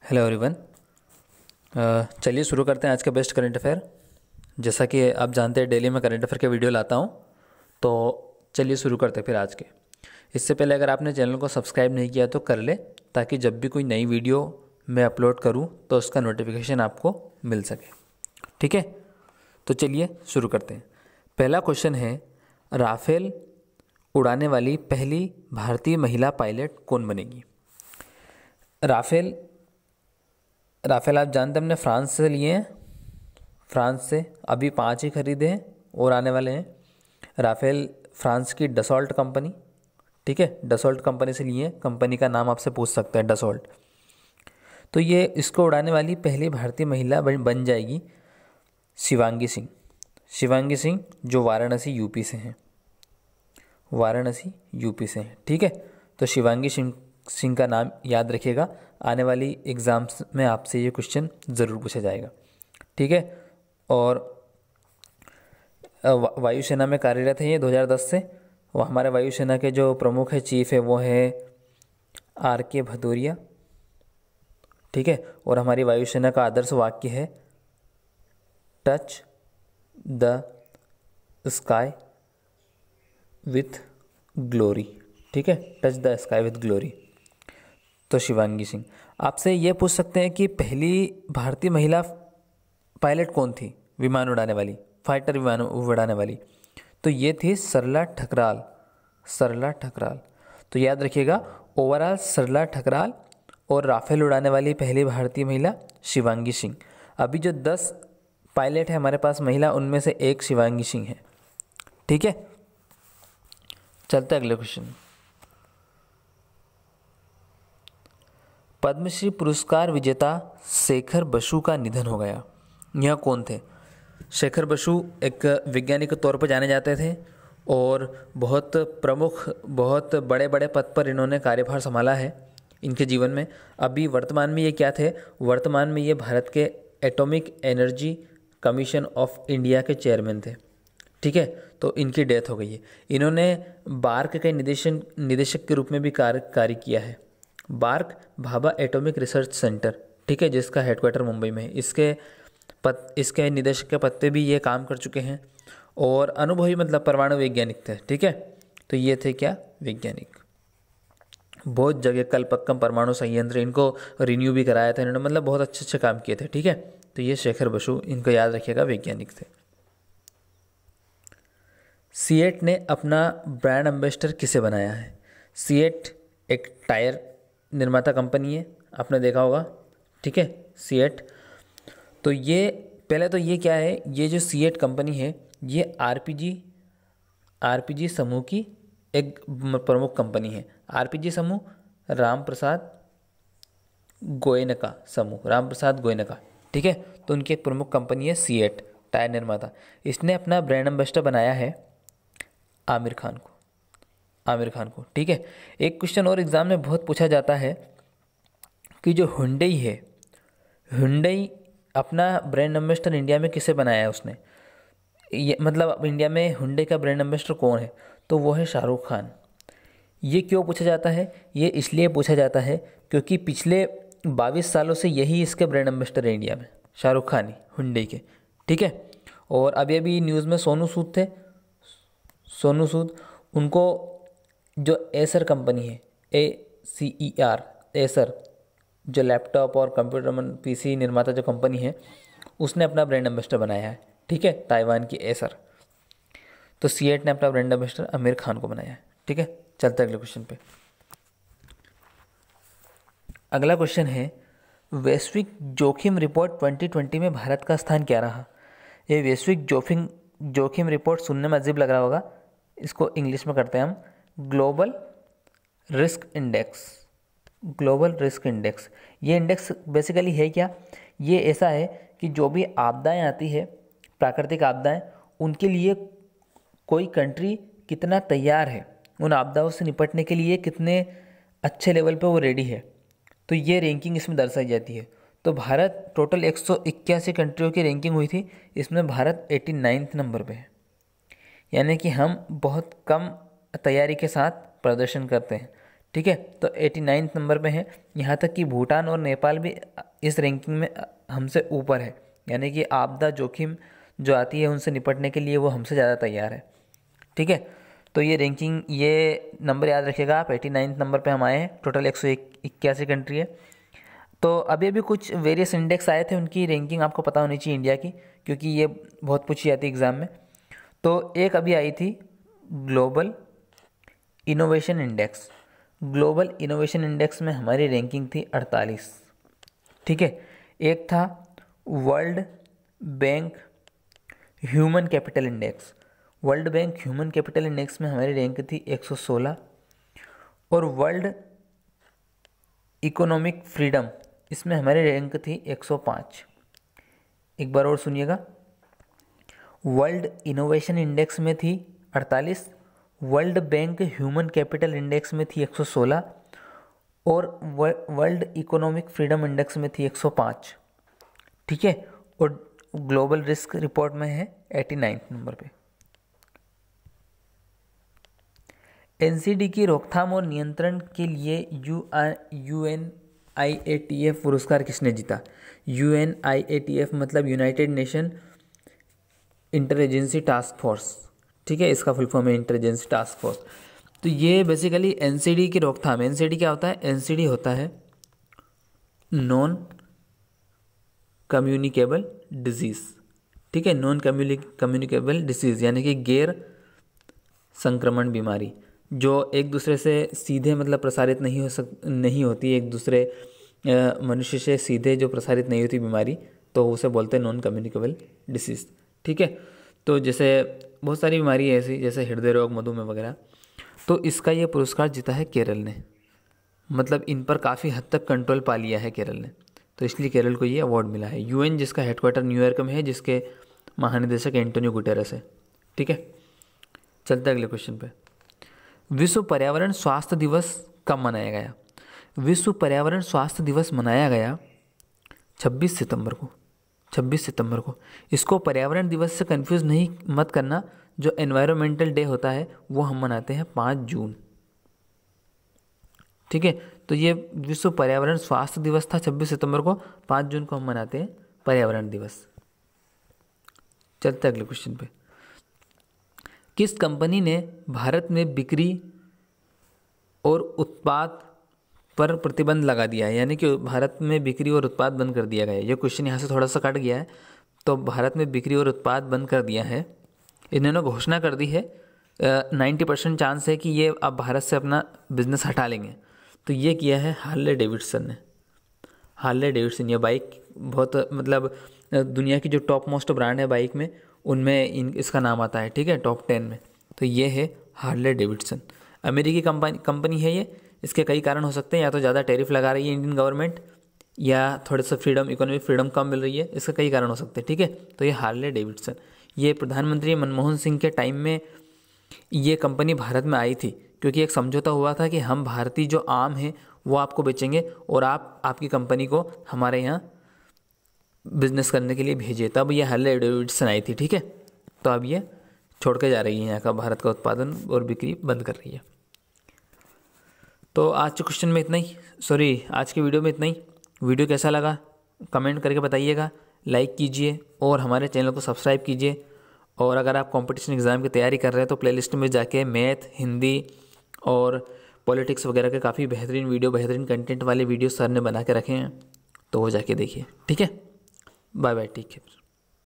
Hello everyone. चलिए शुरू करते हैं आज का बेस्ट करंट अफेयर। जैसा कि आप जानते हैं डेली मैं करंट अफेयर के वीडियो लाता हूं, तो चलिए शुरू करते हैं फिर आज के। इससे पहले अगर आपने चैनल को सब्सक्राइब नहीं किया तो कर ले, ताकि जब भी कोई नई वीडियो मैं अपलोड करूं तो उसका नोटिफिकेशन आपको मिल सके। ठीक है, तो चलिए शुरू करते हैं। पहला क्वेश्चन है, राफेल उड़ाने वाली पहली भारतीय महिला पायलट कौन बनेगी? राफेल राफेल आप जानते हैं हमने फ्रांस से लिए हैं। फ्रांस से अभी 5 ही खरीदे हैं और आने वाले हैं। राफेल फ्रांस की डसॉल्ट कंपनी, ठीक है, डसॉल्ट कंपनी से लिए हैं। कंपनी का नाम आपसे पूछ सकते हैं, डसॉल्ट। तो ये इसको उड़ाने वाली पहली भारतीय महिला बन जाएगी शिवांगी सिंह। शिवांगी सिंह जो वाराणसी यूपी से हैं, वाराणसी यूपी से हैं। ठीक है, तो शिवांगी सिंह का नाम याद रखिएगा। आने वाली एग्ज़ाम्स में आपसे ये क्वेश्चन ज़रूर पूछा जाएगा। ठीक है, और वायुसेना में कार्यरत है ये 2010 से। वो हमारे वायुसेना के जो प्रमुख है, चीफ है, वो है RK भदौरिया। ठीक है, और हमारी वायुसेना का आदर्श वाक्य है touch the sky with glory. ठीक है, touch the sky with glory. तो शिवांगी सिंह। आपसे ये पूछ सकते हैं कि पहली भारतीय महिला पायलट कौन थी विमान उड़ाने वाली, फाइटर विमान उड़ाने वाली? तो ये थी सरला ठकराल। सरला ठकराल, तो याद रखिएगा, ओवरऑल सरला ठकराल और राफेल उड़ाने वाली पहली भारतीय महिला शिवांगी सिंह। अभी जो 10 पायलट है हमारे पास महिला, उनमें से एक शिवांगी सिंह है। ठीक है, चलते अगले क्वेश्चन। पद्मश्री पुरस्कार विजेता शेखर बसु का निधन हो गया। यह कौन थे? शेखर बसु एक वैज्ञानिक के तौर पर जाने जाते थे और बहुत प्रमुख, बहुत बड़े बड़े पद पर इन्होंने कार्यभार संभाला है इनके जीवन में। अभी वर्तमान में ये क्या थे? वर्तमान में ये भारत के atomic energy commission of India के चेयरमैन थे। ठीक है, तो इनकी डेथ हो गई है। इन्होंने बार्क के निदेशक के रूप में भी कार्य किया है। BARC Bhabha Atomic Research Centre, ठीक है, जिसका हेडक्वार्टर मुंबई में है। इसके निदेशक के पद पे भी ये काम कर चुके हैं और अनुभवी, मतलब परमाणु वैज्ञानिक थे। ठीक है, तो ये थे क्या? वैज्ञानिक। बहुत जगह कलपक्कम परमाणु संयंत्र, इनको रिन्यू भी कराया था इन्होंने, मतलब बहुत अच्छे अच्छे काम किए थे। ठीक है, तो ये शेखर बसु, इनको याद रखिएगा, वैज्ञानिक थे। सीएट ने अपना ब्रांड एम्बेसडर किसे बनाया है? सीएट एक टायर निर्माता कंपनी है, आपने देखा होगा। ठीक है, सीएट। तो ये पहले तो ये क्या है, ये जो सीएट कंपनी है ये आरपीजी समूह की एक प्रमुख कंपनी है। आरपीजी समूह राम प्रसाद गोयनका समूह, राम प्रसाद गोयनका। ठीक है, तो उनकी एक प्रमुख कंपनी है सीएट, टायर निर्माता। इसने अपना ब्रांड एम्बेसडर बनाया है आमिर खान को। आमिर खान को, ठीक है। एक क्वेश्चन और एग्जाम में बहुत पूछा जाता है कि जो हुंडई है, हुंडई अपना ब्रांड एम्बेसडर इंडिया में किसे बनाया है उसने? ये मतलब अब इंडिया में हुंडई का ब्रांड एम्बेसडर कौन है? तो वो है शाहरुख खान। ये क्यों पूछा जाता है? ये इसलिए पूछा जाता है क्योंकि पिछले 22 सालों से यही इसके ब्रांड एम्बेसडर है इंडिया में, शाहरुख खान ही, हुंडई के। ठीक है, और अभी अभी न्यूज़ में सोनू सूद थे, सोनू सूद, उनको जो एसर कंपनी है, ACER, एसर, जो लैपटॉप और कंप्यूटर PC निर्माता जो कंपनी है, उसने अपना ब्रांड एम्बेसडर बनाया है। ठीक है, ताइवान की एसर। तो सीएट ने अपना ब्रांड एम्बेसडर आमिर खान को बनाया है। ठीक है, चलते अगले क्वेश्चन पे। अगला क्वेश्चन है, वैश्विक जोखिम रिपोर्ट 2020 में भारत का स्थान क्या रहा? ये वैश्विक जोखिम रिपोर्ट सुनने में अजीब लग रहा होगा, इसको इंग्लिश में करते हैं हम global risk index. Global risk index, ये इंडेक्स बेसिकली है क्या? ये ऐसा है कि जो भी आपदाएं आती है, प्राकृतिक आपदाएं, उनके लिए कोई कंट्री कितना तैयार है, उन आपदाओं से निपटने के लिए कितने अच्छे लेवल पे वो रेडी है, तो ये रैंकिंग इसमें दर्शाई जाती है। तो भारत, टोटल 181 कंट्रियों की रैंकिंग हुई थी, इसमें भारत 89 नंबर पे है। यानी कि हम बहुत कम तैयारी के साथ प्रदर्शन करते हैं। ठीक है। तो 89 नंबर पे है। यहाँ तक कि भूटान और नेपाल भी इस रैंकिंग में हमसे ऊपर है, यानी कि आपदा जोखिम जो आती है उनसे निपटने के लिए वो हमसे ज़्यादा तैयार है। ठीक है, तो ये रैंकिंग, ये नंबर याद रखिएगा आप। 89 नंबर पे हम आए हैं। टोटल 181 कंट्री है। तो अभी अभी कुछ वेरियस इंडेक्स आए थे, उनकी रैंकिंग आपको पता होनी चाहिए इंडिया की, क्योंकि ये बहुत पूछी जाती है एग्ज़ाम में। तो एक अभी आई थी global innovation index. Global innovation index में हमारी रैंकिंग थी 48। ठीक है। एक था world bank human capital index. World bank human capital index में हमारी रैंक थी 116। और वर्ल्ड इकोनॉमिक फ्रीडम, इसमें हमारी रैंक थी 105। एक बार और सुनिएगा, वर्ल्ड इनोवेशन इंडेक्स में थी 48, world bank human capital index में थी 116 और वर्ल्ड इकोनॉमिक फ्रीडम इंडेक्स में थी 105। ठीक है। और ग्लोबल रिस्क रिपोर्ट में है 89 नंबर पे। एनसीडी की रोकथाम और नियंत्रण के लिए UNIATF पुरस्कार किसने जीता? UNIATF मतलब United nation inter agency task force. ठीक है, इसका फुल फॉर्म है इंटर एजेंसी टास्क फोर्स। तो ये बेसिकली एनसीडी की रोकथाम। एनसीडी क्या होता है? एनसीडी होता है नॉन कम्युनिकेबल डिजीज़। ठीक है, नॉन कम्युनिकेबल डिसीज़ यानी कि गैर संक्रमण बीमारी, जो एक दूसरे से सीधे मतलब प्रसारित नहीं होती, एक दूसरे मनुष्य से सीधे जो प्रसारित नहीं होती बीमारी, तो उसे बोलते हैं नॉन कम्युनिकेबल डिसीज़। ठीक है। तो जैसे बहुत सारी बीमारी है ऐसी, जैसे हृदय रोग, मधुमेह वगैरह। तो इसका ये पुरस्कार जीता है केरल ने। मतलब इन पर काफ़ी हद तक कंट्रोल पा लिया है केरल ने, तो इसलिए केरल को ये अवार्ड मिला है। यूएन जिसका हेडक्वार्टर न्यूयॉर्क में है, जिसके महानिदेशक एंटोनियो गुटेरेस है। ठीक है, चलते अगले क्वेश्चन पे। विश्व पर्यावरण स्वास्थ्य दिवस कब मनाया गया? विश्व पर्यावरण स्वास्थ्य दिवस मनाया गया 26 सितंबर को। 26 सितंबर को। इसको पर्यावरण दिवस से कंफ्यूज नहीं मत करना। जो एनवायरमेंटल डे होता है वो हम मनाते हैं 5 जून। ठीक है, तो ये विश्व पर्यावरण स्वास्थ्य दिवस था 26 सितंबर को, 5 जून को हम मनाते हैं पर्यावरण दिवस। चलते अगले क्वेश्चन पे। किस कंपनी ने भारत में बिक्री और उत्पाद पर प्रतिबंध लगा दिया है? यानी कि भारत में बिक्री और उत्पाद बंद कर दिया गया है। ये क्वेश्चन यहाँ से थोड़ा सा कट गया है। तो भारत में बिक्री और उत्पाद बंद कर दिया है, इन्होंने घोषणा कर दी है। 90% चांस है कि ये अब भारत से अपना बिजनेस हटा लेंगे। तो ये किया है हार्ले डेविडसन ने। हार्ले डेविडसन, ये बाइक बहुत मतलब दुनिया की जो टॉप मोस्ट ब्रांड है बाइक में, उनमें इसका नाम आता है। ठीक है, टॉप 10 में। तो ये है हार्ले डेविडसन। अमेरिकी कंपनी है ये। इसके कई कारण हो सकते हैं, या तो ज़्यादा टैरिफ लगा रही है इंडियन गवर्नमेंट, या थोड़ा सा इकोनॉमिक फ्रीडम कम मिल रही है। इसके कई कारण हो सकते हैं। ठीक है, तो ये हार्ले डेविडसन, ये प्रधानमंत्री मनमोहन सिंह के टाइम में ये कंपनी भारत में आई थी, क्योंकि एक समझौता हुआ था कि हम भारतीय जो आम है वो आपको बेचेंगे और आप आपकी कंपनी को हमारे यहाँ बिजनेस करने के लिए भेजिए। तब ये हार्ले डेविडसन आई थी। ठीक है, तो अब ये छोड़ के जा रही है यहाँ का भारत का उत्पादन और बिक्री बंद कर रही है। तो आज के क्वेश्चन में इतना ही, आज की वीडियो में इतना ही। वीडियो कैसा लगा कमेंट करके बताइएगा, लाइक कीजिए और हमारे चैनल को सब्सक्राइब कीजिए। और अगर आप कंपटीशन एग्ज़ाम की तैयारी कर रहे हैं तो प्लेलिस्ट में जाके मैथ, हिंदी और पॉलिटिक्स वगैरह के काफ़ी बेहतरीन वीडियो, बेहतरीन कंटेंट वाले वीडियो सर ने बना के रखे हैं, तो वो जाके देखिए। ठीक है, बाय बाय, ठीक है।